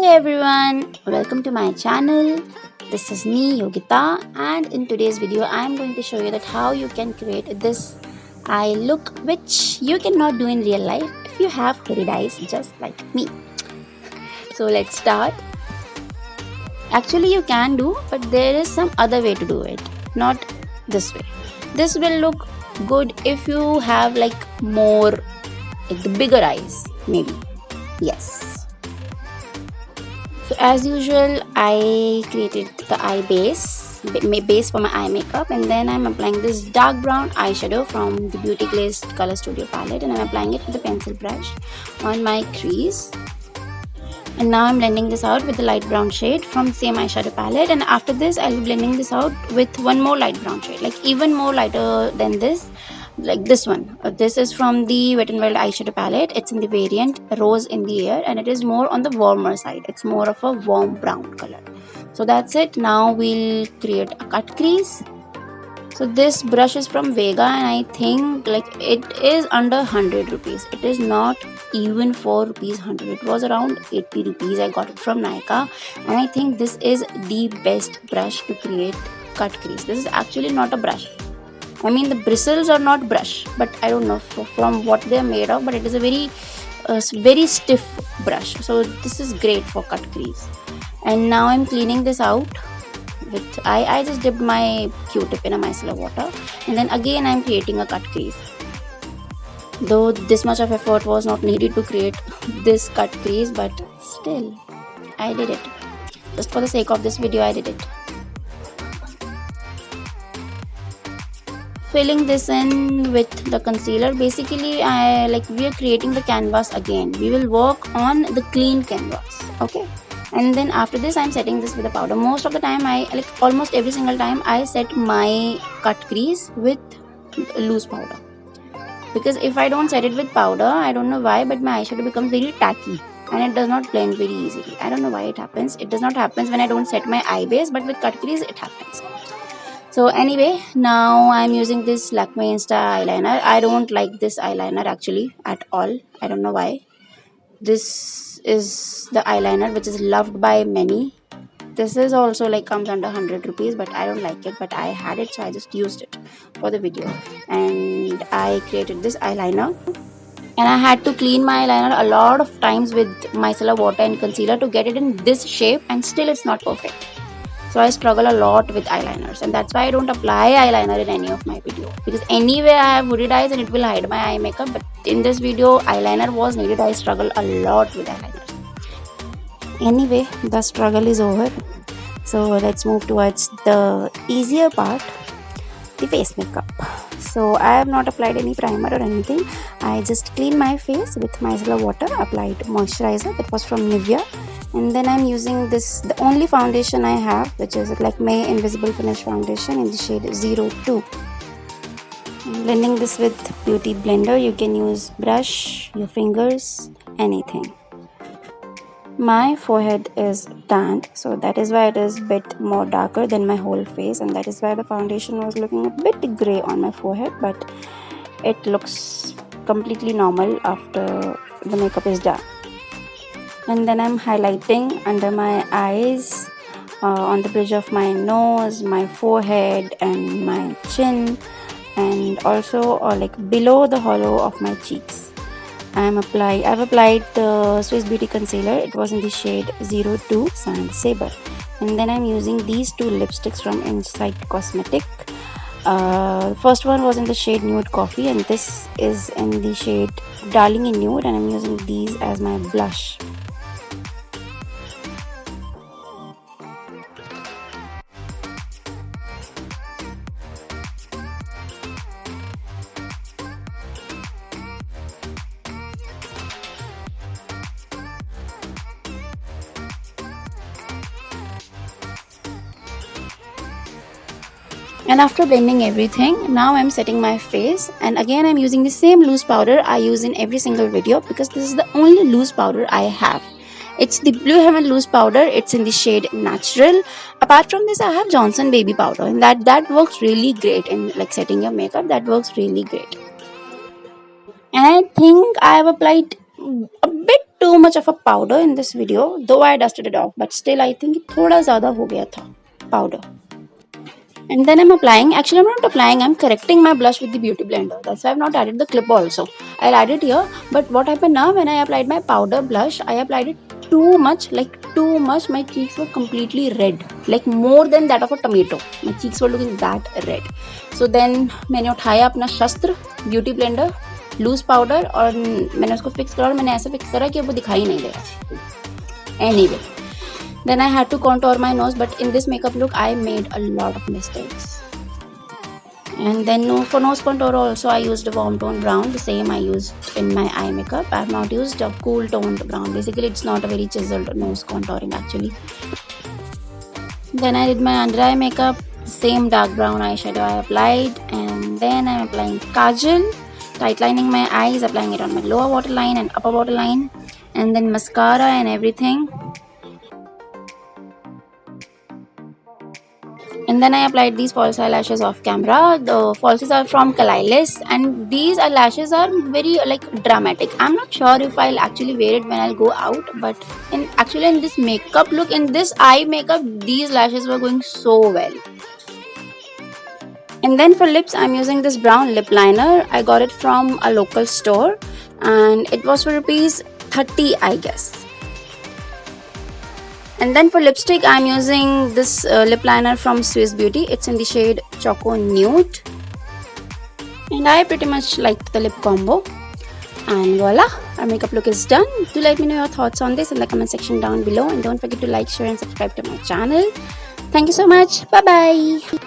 everyone, welcome to my channel. This is me Yogita, and in today's video I am going to show you that how you can create this eye look which you cannot do in real life if you have hooded eyes just like me. So let's start. Actually you can do, but there is some other way to do it, not this way. This will look good if you have like more, like the bigger eyes maybe. Yes. So as usual, I created the eye base for my eye makeup, and then I'm applying this dark brown eyeshadow from the Beauty Glazed Color Studio palette, and I'm applying it with the pencil brush on my crease. And now I'm blending this out with the light brown shade from the same eyeshadow palette, and after this I'll be blending this out with one more light brown shade, like even more lighter than this, like this one. This is from the Wet n Wild eyeshadow palette. It's in the variant Rose in the Air, and it is more on the warmer side. It's more of a warm brown color. So that's it. Now we'll create a cut crease. So this brush is from Vega, and I think like it is under 100 rupees. It is not even 4 rupees 100. It was around 80 rupees. I got it from Nykaa, and I think this is the best brush to create cut crease. This is actually not a brush. I mean, the bristles are not brush, but I don't know from what they are made of, but it is a very stiff brush. So this is great for cut crease. And now I'm cleaning this out with I just dipped my Q-tip in a micellar water, and then again I'm creating a cut crease. Though this much of effort was not needed to create this cut crease, but still I did it. Just for the sake of this video I did it. Filling this in with the concealer. Basically we are creating the canvas again. We will work on the clean canvas, okay? And then after this I'm setting this with a powder. Most of the time almost every single time I set my cut crease with loose powder, because if I don't set it with powder, I don't know why, but my eyeshadow becomes very tacky and it does not blend very easily. I don't know why it happens. It does not happen when I don't set my eye base, but with cut crease it happens. So anyway, now I'm using this Lakme Insta eyeliner. I don't like this eyeliner actually at all. I don't know why. This is the eyeliner which is loved by many. This is also like comes under 100 rupees, but I don't like it. But I had it, so I just used it for the video. And I created this eyeliner. And I had to clean my eyeliner a lot of times with micellar water and concealer to get it in this shape, and still it's not perfect. So I struggle a lot with eyeliners, and that's why I don't apply eyeliner in any of my videos, because anyway I have hooded eyes and it will hide my eye makeup, but in this video eyeliner was needed. I struggle a lot with eyeliners. Anyway, the struggle is over, so let's move towards the easier part, the face makeup. So I have not applied any primer or anything. I just cleaned my face with micellar water, applied moisturizer that was from Nivea, and then I'm using this, the only foundation I have, which is Lakme Invisible Finish Foundation in the shade 02. I'm blending this with Beauty Blender. You can use brush, your fingers, anything. My forehead is tanned, so that is why it is a bit more darker than my whole face, and that is why the foundation was looking a bit grey on my forehead, but it looks completely normal after the makeup is done. And then I'm highlighting under my eyes, on the bridge of my nose, my forehead and my chin, and also like below the hollow of my cheeks. I've applied the Swiss Beauty concealer. It was in the shade 02 Sand Saber. And then I'm using these two lipsticks from Insight Cosmetic. The first one was in the shade Nude Coffee, and this is in the shade Darling in Nude, and I'm using these as my blush. And after blending everything, now I'm setting my face, and again I'm using the same loose powder I use in every single video, because this is the only loose powder I have. It's the Blue Heaven loose powder. It's in the shade Natural. Apart from this, I have Johnson baby powder, and that works really great in like setting your makeup. That works really great. And I think I have applied a bit too much of a powder in this video, though I dusted it off, but still I think thoda zyada ho gaya tha powder. And then I'm applying, actually I'm not applying, I'm correcting my blush with the beauty blender. That's why I've not added the clip also. I'll add it here. But what happened now, when I applied my powder blush, I applied it too much, like too much. My cheeks were completely red, like more than that of a tomato. My cheeks were looking that red. So then मैंने उठाया अपना शस्त्र beauty blender, loose powder, और मैंने उसको fix करा, और मैंने ऐसे फिक्स करा कि वो दिखाई नहीं दे रहा. Anyway, then I had to contour my nose, but in this makeup look I made a lot of mistakes. And then for nose contour also I used a warm tone brown, the same I used in my eye makeup. I have not used a cool toned brown. Basically it's not a very chiseled nose contouring actually. Then I did my under eye makeup, same dark brown eyeshadow I applied, and then I'm applying kajal, tight lining my eyes, applying it on my lower waterline and upper waterline, and then mascara and everything. And then I applied these false eyelashes off camera. The falsies are from Kalailis, and these eyelashes are very like dramatic. I'm not sure if I'll actually wear it when I'll go out, but in this makeup look, in this eye makeup, these lashes were going so well. And then for lips, I'm using this brown lip liner. I got it from a local store, and it was for rupees 30, I guess. And then for lipstick, I'm using this lip liner from Swiss Beauty. It's in the shade Choco Nude. And I pretty much liked the lip combo. And voila, our makeup look is done. Do let me know your thoughts on this in the comment section down below. And don't forget to like, share and subscribe to my channel. Thank you so much. Bye-bye.